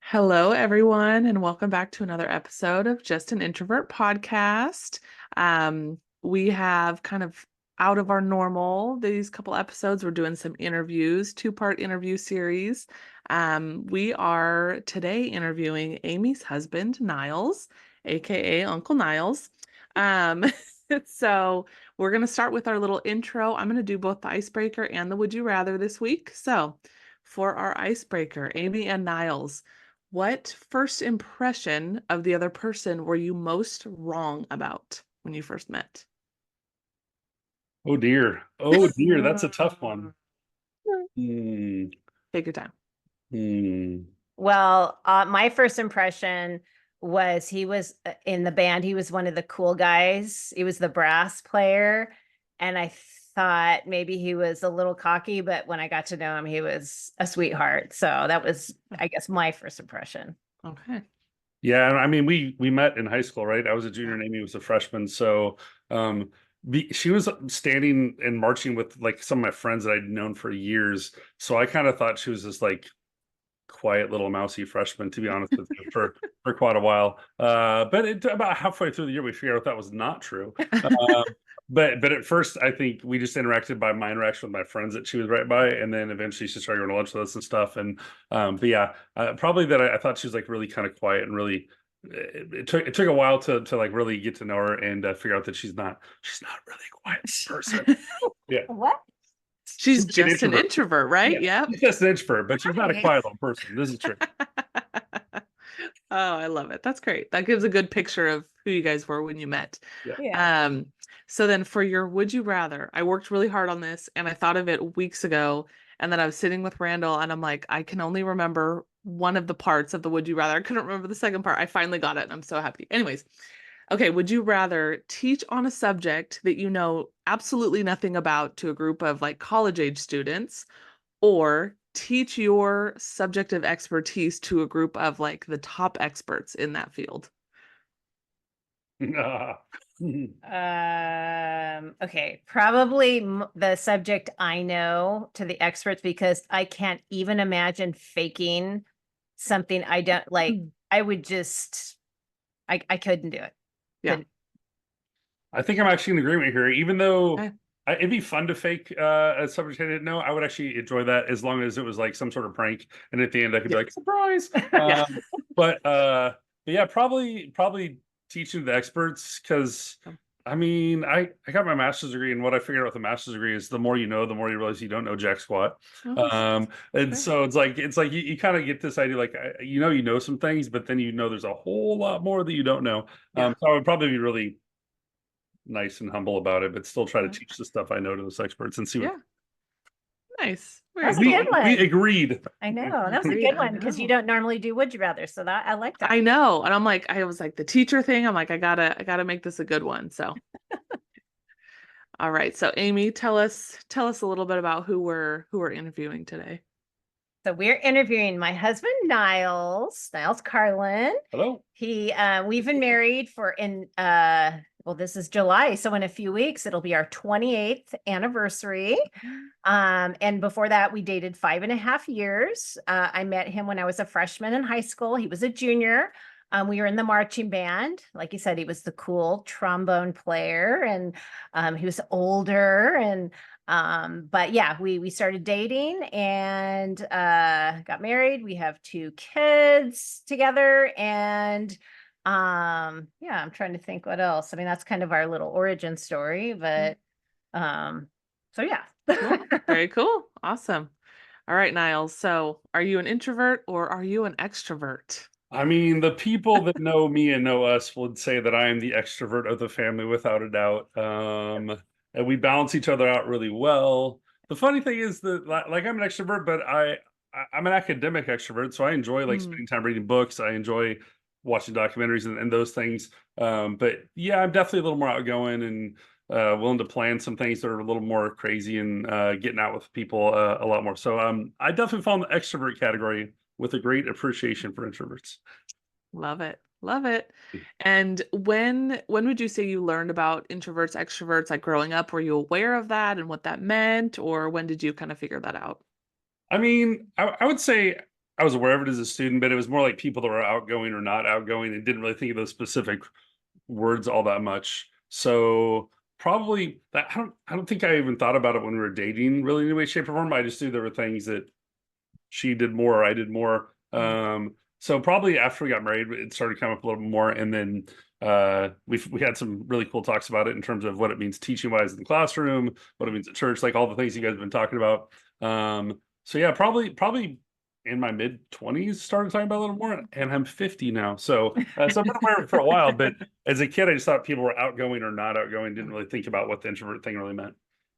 Hello, everyone, and welcome back to another episode of Just an Introvert podcast. We have kind of out of our normal these couple episodes. We're doing some interviews, two-part interview series. We are today interviewing Amy's husband, Niles, aka Uncle Niles. Um, so we're going to start with our little intro. I'm going to do both the icebreaker and the would you rather this week. So for our icebreaker, Amy and Niles. What first impression of the other person were you most wrong about when you first met? Oh dear. Oh dear. That's a tough one. Hmm. Take your time. Hmm. Well, my first impression was he was in the band. He was one of the cool guys. He was the brass player. And I thought maybe he was a little cocky, but when I got to know him, he was a sweetheart. So that was, I guess, my first impression. Okay. Yeah, I mean we met in high school, right? I was a junior and Amy was a freshman. So she was standing and marching with like some of my friends that I'd known for years. So I kind of thought she was this like quiet little mousy freshman, to be honest with you, for quite a while. But about halfway through the year, we figured out that was not true. But at first, I think we just interacted by my interaction with my friends that she was right by, and then eventually she started going to lunch with us and stuff. And but yeah, probably that I thought she was like really kind of quiet and really. It took a while to like really get to know her and figure out that she's not really a quiet person. Yeah. What? She's She's an just an introvert, right? Yeah, Yep. she's just an introvert, but she's not a Right. quiet little person. This is true. Oh, I love it. That's great. That gives a good picture of who you guys were when you met. Yeah. Yeah. So then for your would you rather, I worked really hard on this and I thought of it weeks ago. And then I was sitting with Randall and I'm like, I can only remember one of the parts of the would you rather. I couldn't remember the second part. I finally got it and I'm so happy. Anyways, okay, would you rather teach on a subject that you know absolutely nothing about to a group of like college age students or teach your subject of expertise to a group of like the top experts in that field? Okay, probably the subject I know to the experts because I can't even imagine faking something I don't like. I would just, I couldn't do it. Yeah. Couldn't. I think I'm actually in agreement here. Even though Okay. it'd be fun to fake a subject I didn't know, I would actually enjoy that as long as it was like some sort of prank, and at the end I could be Yeah. like surprise. Yeah. But yeah, probably teaching the experts because I mean I got my master's degree, and what I figured out with the master's degree is the more you know, the more you realize you don't know jack squat. Oh, And great. so it's like you kind of get this idea like you know some things, but then you know there's a whole lot more that you don't know. Yeah. So I would probably be really nice and humble about it, but still try to Yeah. teach the stuff I know to those experts and see what Yeah. Nice. Very That's a we good cool. we one. agreed. I know. That was a Agreed. good I one because you know. don't normally do would you rather. So that I like that. I know. And I'm like, I was like the teacher thing. I'm like, I gotta make this a good one. So all right. So Amy, tell us a little bit about who we're interviewing today. So we're interviewing my husband, Niles Carlin. Hello. We've been married well, this is July. So in a few weeks, it'll be our 28th anniversary. And before that, we dated 5.5 years. I met him when I was a freshman in high school. He was a junior. We were in the marching band. Like you said, he was the cool trombone player, and he was older. And but yeah, we started dating and got married. We have 2 kids together, and yeah, I'm trying to think what else. I mean, that's kind of our little origin story, but so yeah. Cool. Very cool. Awesome. All right, Niles. So are you an introvert or are you an extrovert? I mean, the people that know me and know us would say that I am the extrovert of the family without a doubt. And we balance each other out really well. The funny thing is that like I'm an extrovert, but I'm an academic extrovert, so I enjoy like Mm, spending time reading books. I enjoy watching documentaries and those things. But yeah, I'm definitely a little more outgoing and willing to plan some things that are a little more crazy and getting out with people a lot more. So I definitely fall in the extrovert category with a great appreciation for introverts. love it. Love it. And when would you say you learned about introverts, extroverts, like growing up? Were you aware of that and what that meant, or when did you kind of figure that out? I mean, I would say I was aware of it as a student, but it was more like people that were outgoing or not outgoing and didn't really think of those specific words all that much. So probably that I don't think I even thought about it when we were dating really in any way, shape, or form. I just knew there were things that she did more, I did more. So probably after we got married, it started coming up a little bit more, and then we had some really cool talks about it in terms of what it means teaching wise in the classroom, what it means at church, like all the things you guys have been talking about. So yeah, probably in my mid-20s started talking about it a little more, and I'm 50 now, so so I've been aware of it for a while. But as a kid, I just thought people were outgoing or not outgoing, didn't really think about what the introvert thing really meant.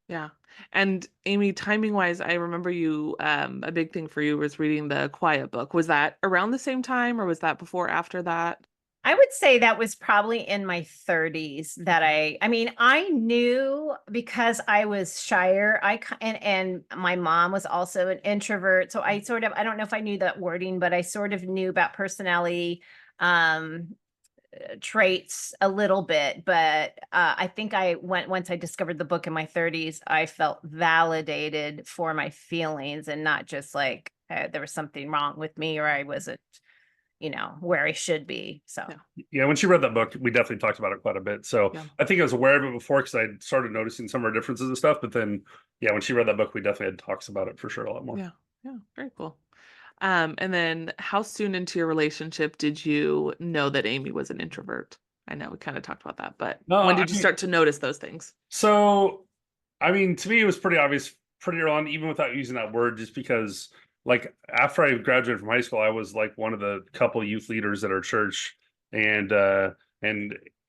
Yeah. And Amy, timing wise, I remember you, a big thing for you was reading the Quiet Book. Was that around the same time or was that before, after that? I would say that was probably in my 30s that I mean, I knew because I was shyer. And my mom was also an introvert. So I don't know if I knew that wording, but I sort of knew about personality traits a little bit. But I think once I discovered the book in my 30s, I felt validated for my feelings and not just like there was something wrong with me or I wasn't where I should be. So yeah, when she read that book, we definitely talked about it quite a bit. So I think I was aware of it before because I started noticing some of our differences and stuff. But then, yeah, when she read that book, we definitely had talks about it for sure a lot more. Yeah, very cool. And then how soon into your relationship did you know that Amy was an introvert? I know we kind of talked about that, but when did you start to notice those things? So, I mean, to me, it was pretty obvious pretty early on, even without using that word, just because like after I graduated from high school, I was like one of the couple youth leaders at our church, and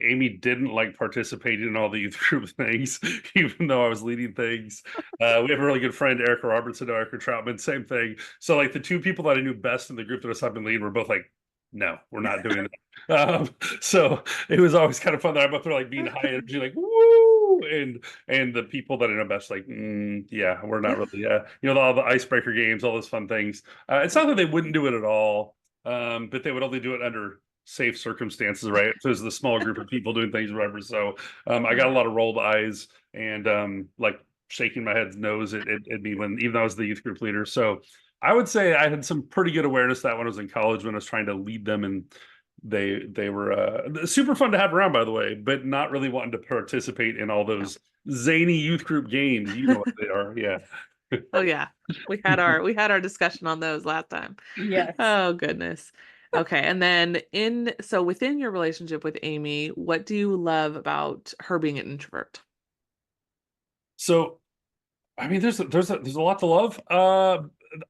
Amy didn't like participating in all the youth group things, even though I was leading things. We have a really good friend, Erica Robertson, Erica Troutman, same thing. So like the two people that I knew best in the group that I was helping lead were both like, no, we're not doing that. So it was always kind of fun that I'm up there like being high energy, like woo, and the people that I know best, like, yeah, we're not really, all the icebreaker games, all those fun things. It's not that they wouldn't do it at all, but they would only do it under safe circumstances, right? If there's the small group of people doing things, whatever. So I got a lot of rolled eyes and like shaking my head nose at me when even though I was the youth group leader. So I would say I had some pretty good awareness that when I was in college when I was trying to lead them, and they were super fun to have around, by the way, but not really wanting to participate in all those zany youth group games. You know what they are, yeah. Oh yeah, we had our discussion on those last time. Yes. Oh goodness. Okay, and then within your relationship with Amy, what do you love about her being an introvert? So, I mean, there's a lot to love.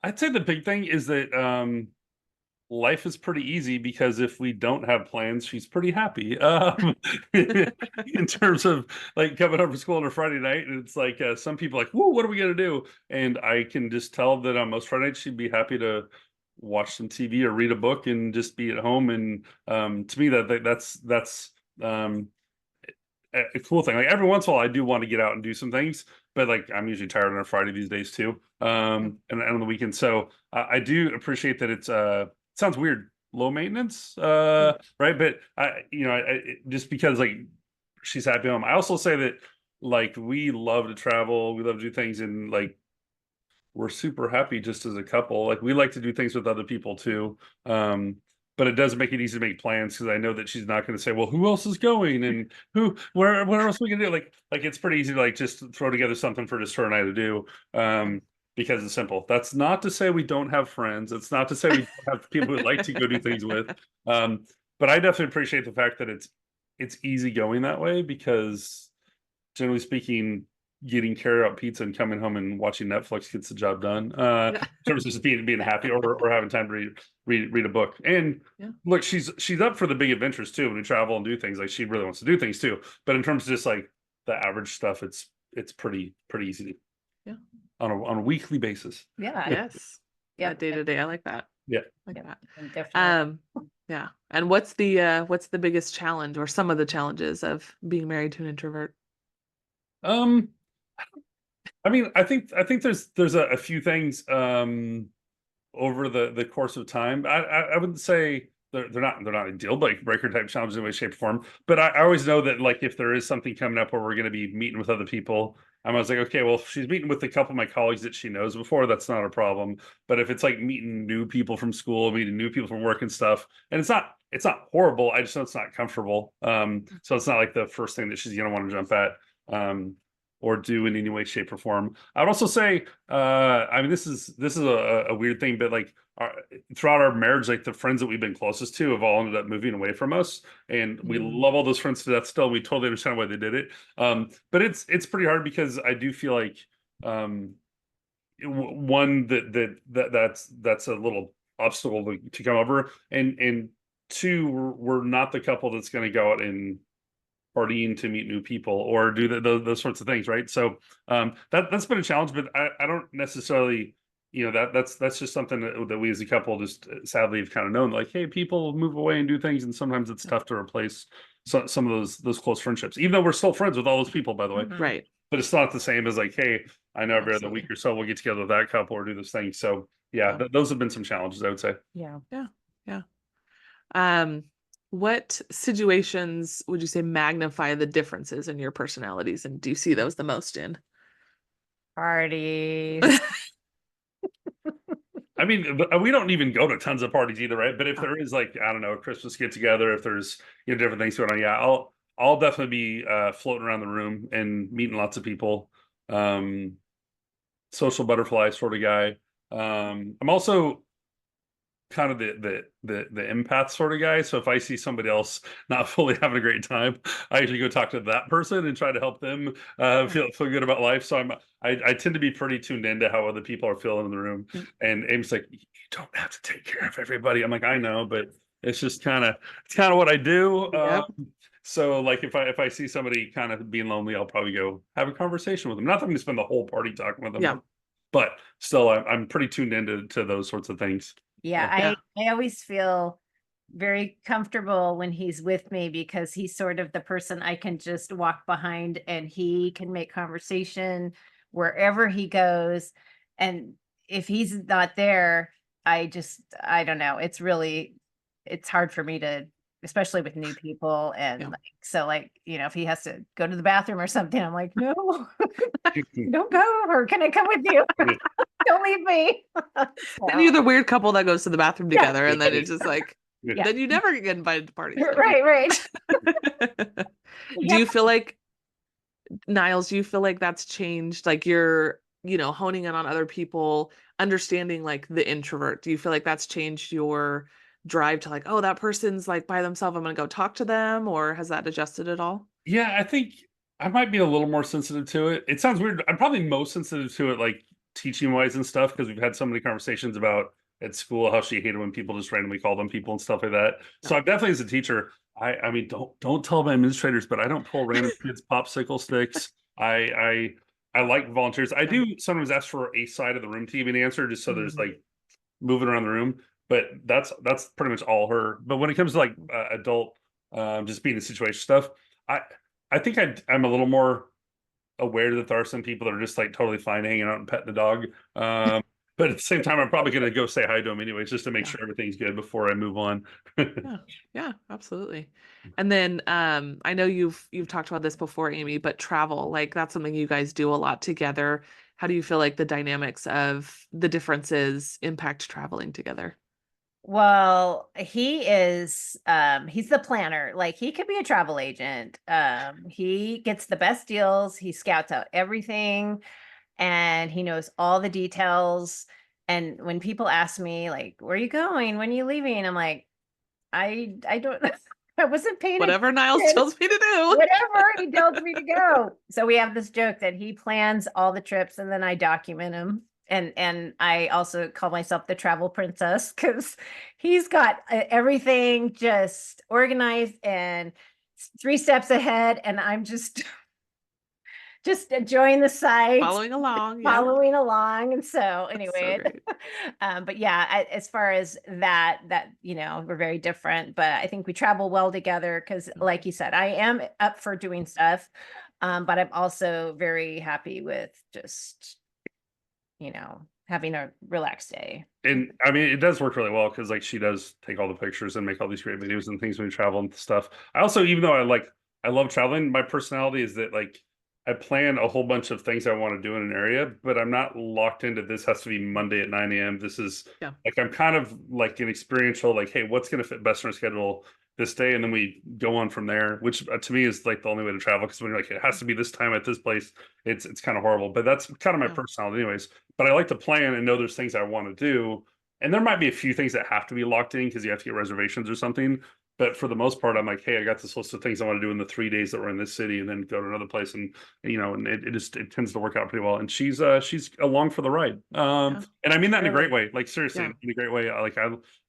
I'd say the big thing is that life is pretty easy because if we don't have plans, she's pretty happy. In terms of like coming home from school on a Friday night, and it's like some people are like, "Whoa, what are we gonna do?" And I can just tell that on most Friday nights she'd be happy to watch some TV or read a book and just be at home. And to me, that's a cool thing. Like every once in a while, I do want to get out and do some things, but like I'm usually tired on a Friday these days too, and on the weekend. So I do appreciate that it's sounds weird, low maintenance, right? But just because like she's happy home. I also say that like we love to travel, we love to do things, and like we're super happy just as a couple. Like we like to do things with other people too. But it does make it easy to make plans because I know that she's not going to say, "Well, who else is going and where else are we gonna do?" Like it's pretty easy to like just throw together something for just her and I to do. Because it's simple. That's not to say we don't have friends. It's not to say we don't have people we'd like to go do things with. But I definitely appreciate the fact that it's easy going that way because generally speaking, getting carry out pizza and coming home and watching Netflix gets the job done. In terms of just being happy or having time to read a book. And look, she's up for the big adventures too when we travel and do things. Like she really wants to do things too. But in terms of just like the average stuff, it's pretty easy on a weekly basis. Yeah. Yes. Yeah. Day to day. I like that. Yeah. Like that. Definitely. Yeah. And what's the biggest challenge or some of the challenges of being married to an introvert? I mean, I think there's a few things over the course of time. I wouldn't say they're not a deal breaker type challenges in any way, shape, or form. But I always know that like if there is something coming up where we're going to be meeting with other people, I was like, okay, well, if she's meeting with a couple of my colleagues that she knows before, that's not a problem. But if it's like meeting new people from school, meeting new people from work and stuff, and it's not horrible. I just know it's not comfortable. So it's not like the first thing that she's gonna want to jump at. Or do in any way, shape, or form. I would also say, I mean, this is a weird thing, but like throughout our marriage, like the friends that we've been closest to have all ended up moving away from us, and we love all those friends to death. Still, we totally understand why they did it. But it's pretty hard because I do feel like one that's a little obstacle to come over, and two, we're not the couple that's going to go out and partying to meet new people or do those sorts of things, right? So that's been a challenge, but I don't necessarily, that's just something that we as a couple just sadly have kind of known, like, hey, people move away and do things, and sometimes it's tough to replace some of those close friendships, even though we're still friends with all those people, by the way. Right. But it's not the same as like, hey, I know every other week or so we'll get together with that couple or do this thing. So yeah, those have been some challenges, I would say. Yeah. What situations would you say magnify the differences in your personalities, and do you see those the most in? Parties. I mean, we don't even go to tons of parties either, right? But if there is like, I don't know, a Christmas get together, if there's different things going on, yeah, I'll definitely be floating around the room and meeting lots of people. Social butterfly sort of guy. I'm also kind of the empath sort of guy. So if I see somebody else not fully having a great time, I usually go talk to that person and try to help them feel good about life. So I tend to be pretty tuned into how other people are feeling in the room. And Amy's like, you don't have to take care of everybody. I'm like, I know, but it's just kind of what I do. Yep. So like if I see somebody kind of being lonely, I'll probably go have a conversation with them. Not that I'm gonna spend the whole party talking with them. Yeah. But still, I'm pretty tuned into those sorts of things. Yeah, I always feel very comfortable when he's with me because he's sort of the person I can just walk behind and he can make conversation wherever he goes. And if he's not there, I don't know. It's hard for me to, especially with new people. And if he has to go to the bathroom or something, I'm like, no, don't go, or can I come with you? Don't leave me. Then you're the weird couple that goes to the bathroom together, and then it's just like, then you never get invited to parties. Right. Do you feel like, Niles, that's changed? Like you're, honing in on other people, understanding like the introvert. Do you feel like that's changed your drive to like, oh, that person's like by themselves, I'm going to go talk to them, or has that adjusted at all? Yeah, I think I might be a little more sensitive to it. It sounds weird. I'm probably most sensitive to it, like teaching wise and stuff, because we've had so many conversations about at school how she hated when people just randomly called them people and stuff like that. So I'm definitely, as a teacher, I mean, don't tell my administrators, but I don't pull random kids popsicle sticks. I like volunteers. I do sometimes ask for a side of the room to give an answer, just so there's like moving around the room. But that's pretty much all her. But when it comes to like adult, just being in situation stuff, I think I'm a little more aware that there are some people that are just like totally fine hanging out and petting the dog. But at the same time, I'm probably going to go say hi to him anyways, just to make sure everything's good before I move on. Yeah, absolutely. And then I know you've talked about this before, Amy, but travel, like that's something you guys do a lot together. How do you feel like the dynamics of the differences impact traveling together? Well, he is he's the planner. Like he could be a travel agent. He gets the best deals, he scouts out everything, and he knows all the details. And when people ask me like, where are you going? When are you leaving? I'm like, I don't I wasn't paying Whatever Niles tells me to do. Whatever he tells me to go. So we have this joke that he plans all the trips and then I document them. And I also call myself the travel princess because he's got everything just organized and 3 steps ahead, and I'm just enjoying the sights, Following along. And so anyway, but yeah, as far as that, we're very different, but I think we travel well together because like you said, I am up for doing stuff. But I'm also very happy with just, having a relaxed day. And I mean, it does work really well because like she does take all the pictures and make all these great videos and things when we travel and stuff. I also, even though I love traveling, my personality is that like, I plan a whole bunch of things I want to do in an area, but I'm not locked into this has to be Monday at 9 a.m. This is like, I'm kind of like an experiential, like, hey, what's going to fit best in our schedule this day? And then we go on from there, which to me is like the only way to travel. Because when you're like, it has to be this time at this place, it's kind of horrible. But that's kind of my personality anyways. But I like to plan and know there's things I want to do. And there might be a few things that have to be locked in because you have to get reservations or something. But for the most part, I'm like, hey, I got this list of things I want to do in the 3 days that we're in this city, and then go to another place, and and it tends to work out pretty well. And she's along for the ride, and I mean that in a great way, like seriously, in a great way.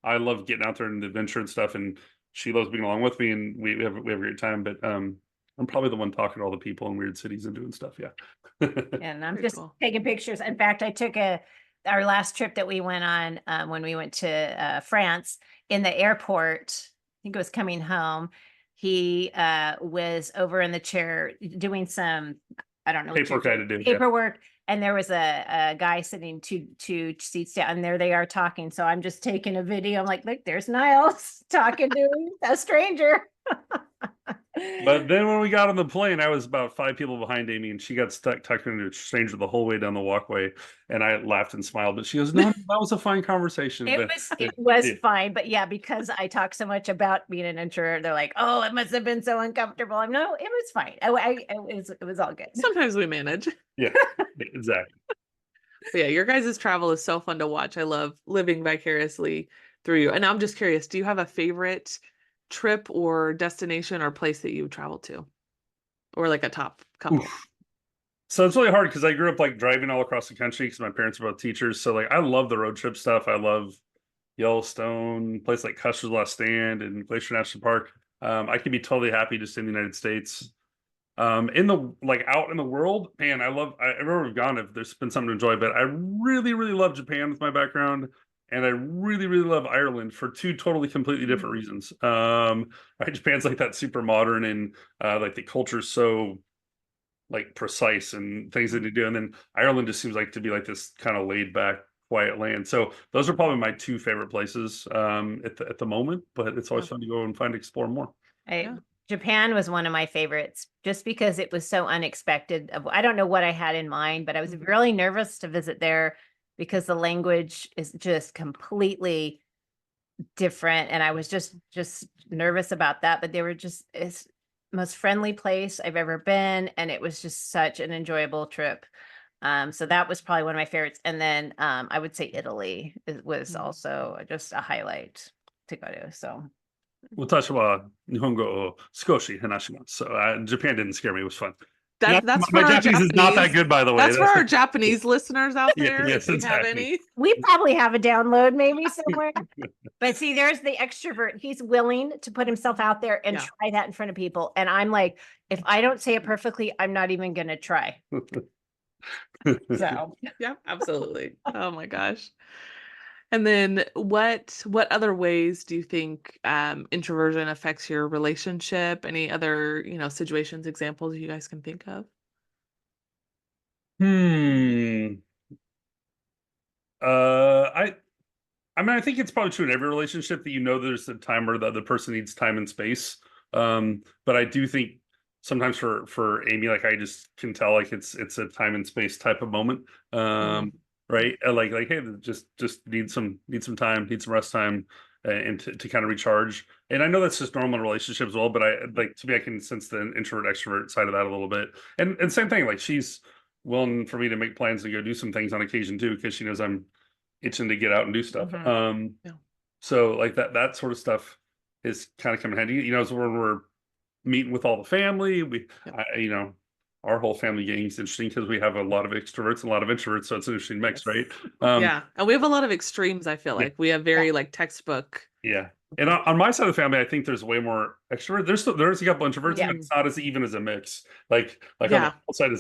I love getting out there and the adventure and stuff, and she loves being along with me, and we have a great time. But I'm probably the one talking to all the people in weird cities and doing stuff. Yeah, and I'm just taking pictures. In fact, I took our last trip that we went on when we went to France. In the airport, I think it was coming home, he was over in the chair doing some, I don't know, paperwork I had to do. Paperwork. And there was a guy sitting two seats down, and there they are talking. So I'm just taking a video. I'm like, look, there's Niles talking to a stranger. But then when we got on the plane, I was about 5 people behind Amy, and she got stuck talking to a stranger the whole way down the walkway. And I laughed and smiled, but she goes, "No, that was a fine conversation." It was fine, but yeah, because I talk so much about being an introvert, they're like, "Oh, it must have been so uncomfortable." I'm no, it was fine. It was all good. Sometimes we manage. Yeah, exactly. But yeah, your guys' travel is so fun to watch. I love living vicariously through you. And I'm just curious, do you have a favorite trip or destination or place that you travel to, or like a top couple? So it's really hard because I grew up like driving all across the country because my parents were both teachers. So like I love the road trip stuff. I love Yellowstone, place like Custer's Last Stand and Glacier National Park. I could be totally happy just in the United States. In the like out in the world, man, everywhere we've gone, if there's been something to enjoy, but I really, really love Japan with my background. And I really, really love Ireland for 2 totally completely different reasons. Right, Japan's like that super modern, and like the culture's so like precise and things that they do. And then Ireland just seems like to be like this kind of laid back, quiet land. So those are probably my 2 favorite places at the moment. But it's always fun to go and explore more. Japan was one of my favorites just because it was so unexpected. I don't know what I had in mind, but I was really nervous to visit there because the language is just completely different. And I was just nervous about that, but they were just it's most friendly place I've ever been. And it was just such an enjoyable trip. So that was probably one of my favorites. And then I would say Italy was also just a highlight to go to. So. 私は日本語を少し話します。So Japan didn't scare me. It was fun. That's for my our Japanese is not that good, by the way. That's for our Japanese listeners out there. Yes, if we have any. We probably have a download maybe somewhere. But see, there's the extrovert. He's willing to put himself out there and try that in front of people. And I'm like, if I don't say it perfectly, I'm not even going to try. So yeah, absolutely. Oh my gosh. And then what other ways do you think introversion affects your relationship? Any other, situations, examples you guys can think of? I think it's probably true in every relationship that there's a time where the other person needs time and space. But I do think sometimes for Amy, like I just can tell like it's a time and space type of moment. Right, like hey, just need some time, need some rest time, and to kind of recharge. And I know that's just normal in relationships as well, but to me I can sense the introvert extrovert side of that a little bit. And same thing, like she's willing for me to make plans to go do some things on occasion too, because she knows I'm itching to get out and do stuff. So like that sort of stuff is kind of coming handy. So when we're meeting with all the family, our whole family gang is interesting because we have a lot of extroverts and a lot of introverts, so it's an interesting mix, right? And we have a lot of extremes. I feel like we have very like textbook. Yeah, and on my side of the family, I think there's way more extrovert. There's a couple introverts, but it's not as even as a mix. Like on the side,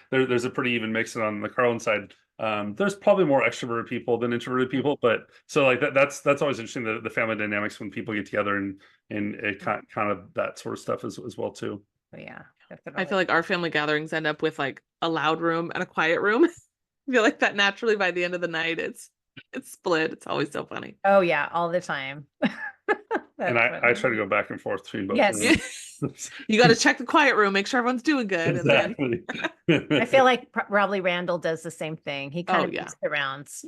there's a pretty even mix, and on the Carlin side, there's probably more extroverted people than introverted people. But so like that's always interesting, the family dynamics when people get together and it kind of that sort of stuff as well too. Yeah. I feel like our family gatherings end up with like a loud room and a quiet room. I feel like that naturally by the end of the night it's split. It's always so funny. Oh yeah, all the time. And I try to go back and forth between both Yes. rooms. You got to check the quiet room, make sure everyone's doing good. Exactly. I feel like probably Randall does the same thing. He kind of yeah. makes the rounds.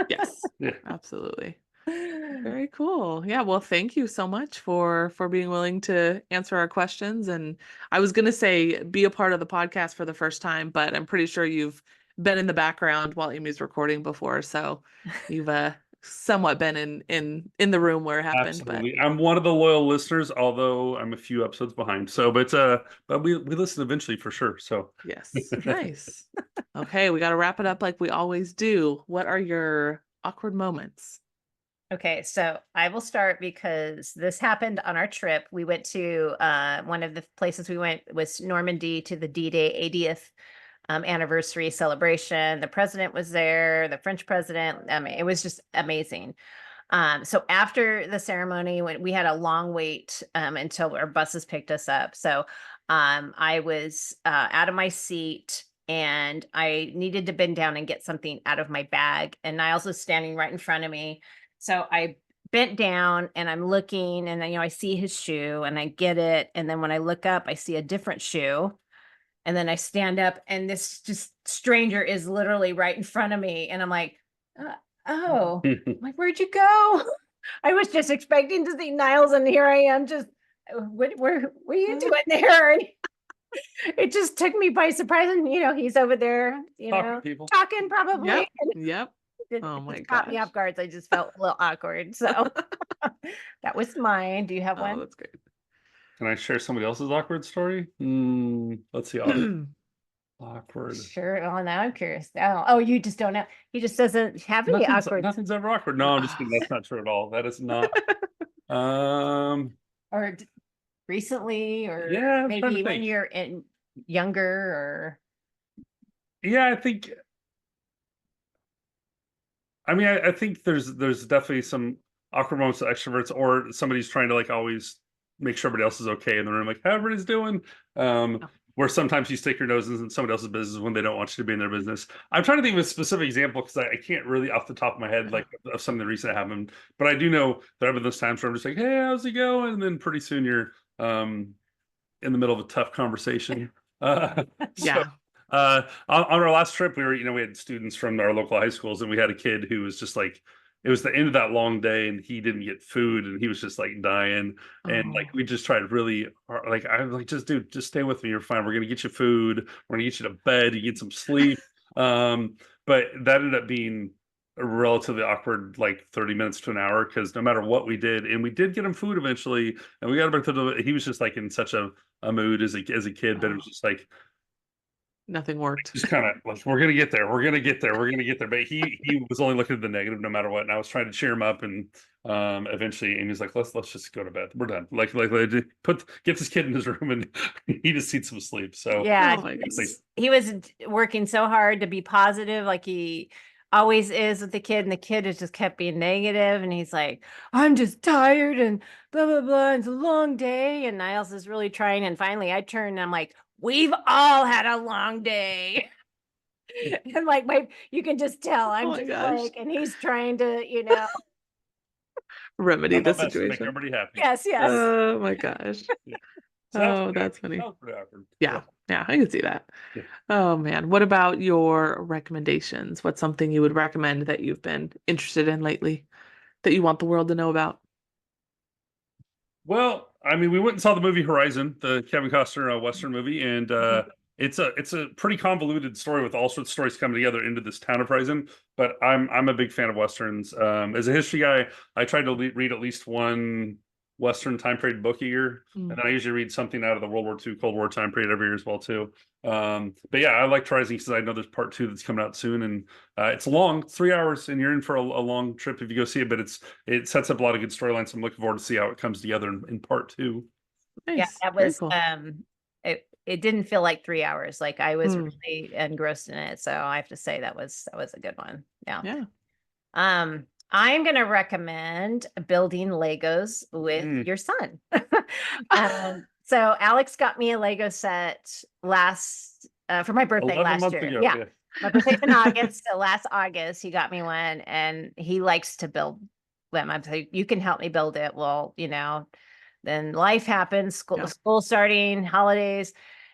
Yes, Yeah. absolutely. Very cool. Yeah, well, thank you so much for being willing to answer our questions. And I was gonna say be a part of the podcast for the first time, but I'm pretty sure you've been in the background while Amy's recording before, so you've somewhat been in the room where it happened. Absolutely. I'm one of the loyal listeners, although I'm a few episodes behind. So, but we listen eventually for sure. So, Yes, nice. Okay, we got to wrap it up like we always do. What are your awkward moments? Okay, so I will start because this happened on our trip. We went to one of the places we went was Normandy to the D-Day 80th anniversary celebration. The president was there, the French president. I mean, it was just amazing. So after the ceremony, when we had a long wait until our buses picked us up. So I was out of my seat and I needed to bend down and get something out of my bag. And Niles was standing right in front of me. So I bent down and I'm looking and then, I see his shoe and I get it. And then when I look up, I see a different shoe. And then I stand up and this just stranger is literally right in front of me. And I'm like, oh, I'm like, where'd you go? I was just expecting to see Niles and here I am just, what are you doing there? And it just took me by surprise. And, he's over there, talking probably. Yep. And Yep. it Oh my just caught me gosh. off guard. So I just felt a little awkward. So that was mine. Do you have Oh, one? that's great. can I share somebody else's awkward story? Let's see. Awkward. Sure. Oh, now I'm curious. Oh, you just don't know. He just doesn't have any awkward. Nothing's ever awkward. No, I'm just kidding. That's not true at all. That is not. Or recently, or Yeah, I'm trying to maybe when think. you're younger, or Yeah, I think there's definitely some awkward moments with extroverts, or somebody's trying to like always make sure everybody else is okay in the room, like how everybody's doing. Where sometimes you stick your nose in somebody else's business when they don't want you to be in their business. I'm trying to think of a specific example because I can't really off the top of my head like of something recent happened. But I do know there have been those times where I'm just like, hey, how's it going? And then pretty soon you're in the middle of a tough conversation. Yeah. On our last trip, we had students from our local high schools, and we had a kid who was just like, it was the end of that long day, and he didn't get food, and he was just like dying. And like we just tried really hard, like I was like, just stay with me. You're fine. We're gonna get you food. We're gonna get you to bed. You get some sleep. But that ended up being a relatively awkward, like 30 minutes to an hour, because no matter what we did, and we did get him food eventually, and we got him back to he was just like in such a mood as a kid, but it was just like Nothing worked. just kind of like, we're gonna get there, we're gonna get there, we're gonna get there. But he was only looking at the negative no matter what. And I was trying to cheer him up, and eventually Amy's like, let's just go to bed. We're done. Like get this kid in his room and he just needs some sleep. So yeah, Oh my goodness. he was working so hard to be positive, like he always is with the kid, and the kid has just kept being negative, and he's like, I'm just tired and blah blah blah, it's a long day. And Niles is really trying, and finally I turn and I'm like, we've all had a long day. And like you can just tell I'm Oh my just gosh. like, and he's trying to, Remedy I'm the my best to make situation. everybody happy. yes. Oh my gosh. Yeah. So that was Oh, pretty that's awkward. funny. That was pretty awkward. Yeah. Yeah, I can see that. Yeah. Oh man. What about your recommendations? What's something you would recommend that you've been interested in lately that you want the world to know about? Well, I mean, we went and saw the movie Horizon, the Kevin Costner Western movie, and it's a pretty convoluted story with all sorts of stories coming together into this town of Horizon. But I'm a big fan of Westerns. As a history guy, I try to read at least one Western time period book a year, and then I usually read something out of the World War II, Cold War time period every year as well too. But yeah, I like Horizon because I know there's part 2 that's coming out soon, and it's long, 3 hours, and you're in for a long trip if you go see it. But it sets up a lot of good storylines. I'm looking forward to see how it comes together in part 2. Yeah, Nice. that Very was cool. it didn't feel like 3 hours. Like I was Mm. really engrossed in it. So I have to say that was a good one. Yeah. Yeah. I'm gonna recommend building Legos with your son. So Alex got me a Lego set for my birthday 11 last months year. ago. Yeah. My birthday's in August, so last August he got me one, and he likes to build them. I'm like, you can help me build it. Well, then life happens, Yeah. school starting, holidays.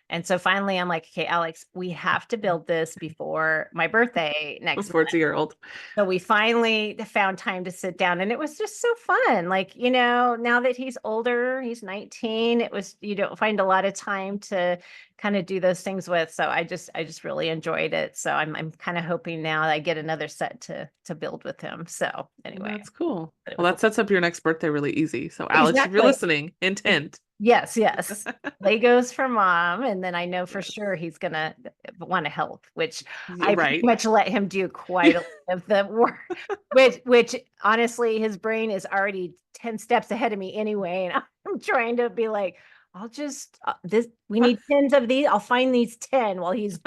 And so finally I'm like, okay, Alex, we have to build this before my birthday next Before it's a month. year old. So we finally found time to sit down, and it was just so fun. Like, now that he's older, he's 19, you don't find a lot of time to kind of do those things with. So I just really enjoyed it. So I'm kind of hoping now that I get another set to build with him. So anyway, That's cool. but it Well, was that sets up your next birthday really easy. So Alex, if you're exactly. listening, intent. Yes. Legos for mom. And then I know for Yes. sure he's going to want to help, which I pretty Right. much let him do quite a lot of the work, which honestly, his brain is already 10 steps ahead of me anyway. And I'm trying to be like, I'll just, we need 10s of these. I'll find these 10 while he's.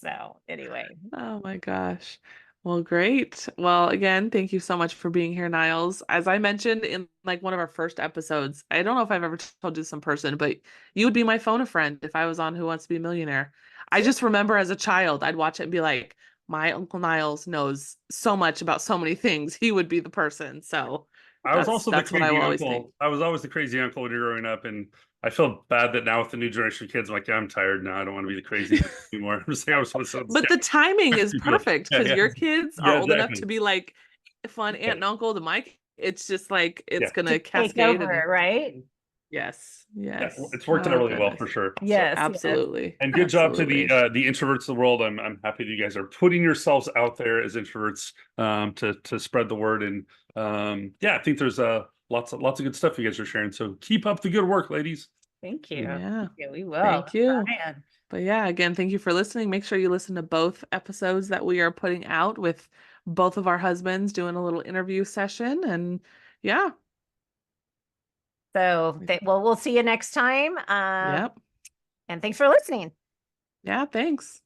So anyway. Oh my gosh. Well, great. Well, again, thank you so much for being here, Niles. As I mentioned in like one of our first episodes, I don't know if I've ever told you this in person, but you would be my phone a friend if I was on Who Wants to Be a Millionaire. I just remember as a child, I'd watch it and be like, my Uncle Niles knows so much about so many things. He would be the person. So I was also the that's what I will crazy always think. uncle. I was always the crazy uncle when you're growing up, and I feel bad that now with the new generation of kids, I'm like, yeah, I'm tired now. I don't want to be the crazy anymore. I'm just like, I was so But the timing is perfect yeah, because yeah, your kids are yeah, old enough exactly. to be like fun aunt and uncle to Mike. It's just like it's Yeah, gonna To take cascade over, and right? yes, yeah, yes. it's worked out Oh really well for goodness. sure. So, Yes. Absolutely. and good job to Absolutely. the introverts of the world. I'm happy that you guys are putting yourselves out there as introverts to spread the word. And yeah, I think there's lots of good stuff you guys are sharing. So keep up the good work, ladies. Thank you. Yeah. Yeah, we will. Thank you. Trying. But yeah, again, thank you for listening. Make sure you listen to both episodes that we are putting out with both of our husbands doing a little interview session. And yeah. So, well, we'll see you next time. Yep. And thanks for listening. Yeah, thanks.